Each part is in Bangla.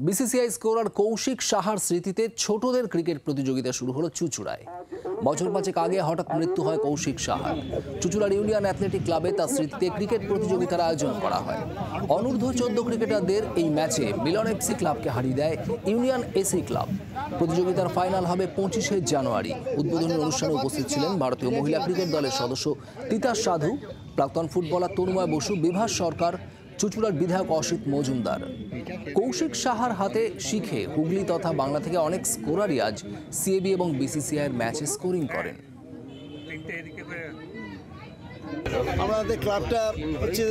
বিসিসিআই স্কোরার কৌশিক সাহার স্মৃতিতে ছোটদের ক্রিকেট প্রতিযোগিতা শুরু হলো চুঁচুড়ায়। বছর পাঁচেক আগে হঠাৎ মৃত্যু হয় কৌশিক সাহার। চুঁচুড়ার ইউনিয়ন অ্যাথলেটিক ক্লাবে তার স্মৃতিতে ক্রিকেট প্রতিযোগিতার আয়োজন করা হয়। অনূর্ধ্ব 14 ক্রিকেটারদের এই ম্যাচে মিলন এফসি ক্লাবকে হারিয়ে দেয় ইউনিয়ন এসি ক্লাব। প্রতিযোগিতার ফাইনাল হবে 25শে জানুয়ারি। উদ্বোধনী অনুষ্ঠানে উপস্থিত ছিলেন ভারতীয় মহিলা ক্রিকেট দলের সদস্য তিতাস সাধু, প্রাক্তন ফুটবলার তনুময় বসু, বিভাস সরকার, চুঁচুড়ার বিধায়ক অসিত মজুমদার। কৌশিক সাহার হাতে শিখে হুগলি তথা বাংলা থেকে অনেক স্কোরারই আজ সিএবি এবং বিসিসিআইয়ের ম্যাচে স্কোরিং করেন। আমাদের ক্লাবটা হচ্ছে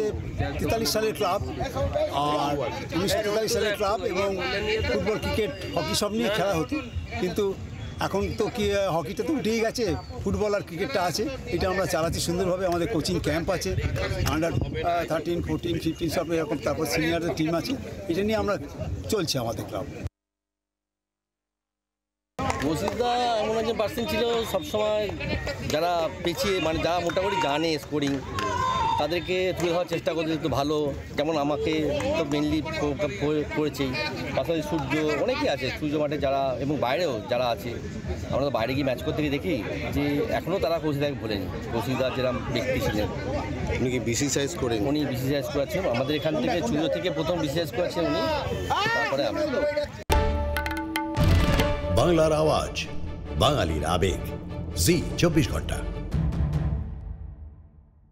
43 সালের ক্লাব, আর 1943 সালের ক্লাব, এবং ফুটবল, ক্রিকেট, হকি সব নিয়ে খেলা হতো। কিন্তু এখন তো কি হকিটা তো উঠেই গেছে, ফুটবল আর ক্রিকেটটা আছে। এটা আমরা চালাচ্ছি সুন্দরভাবে। আমাদের কোচিং ক্যাম্প আছে, আন্ডার 13, 14, 15 সব এরকম, তারপর সিনিয়রদের টিম আছে। এটা নিয়ে আমরা চলছে আমাদের ক্লাব। রশিদদা এমন একজন পার্সন ছিল, সবসময় যারা পেছিয়ে মানে যারা মোটামুটি জানে স্কোরিং তাদেরকে তুলে ধরার চেষ্টা করতে একটু ভালো। যেমন আমাকে তো মেনলি করেছেই, পাশাপাশি সূর্য, অনেকেই আছে সূর্য মাঠে যারা, এবং বাইরেও যারা আছে। আমরা তো বাইরে গিয়ে ম্যাচ করতে গিয়ে দেখি যে এখনও তারা কৌশিকদাকে ভোলেনি। কৌশিকদা যেরকম ব্যক্তি ছিলেন, উনি কি বিসিসিআই করেন? উনি বিসিসিআই করেছেন আমাদের এখান থেকে, সূর্য থেকে প্রথম বিসিসিআই করেছেন উনি, তারপরে আমি। বাংলার আওয়াজ, বাঙালির আবেগ, জি 24 ঘন্টা।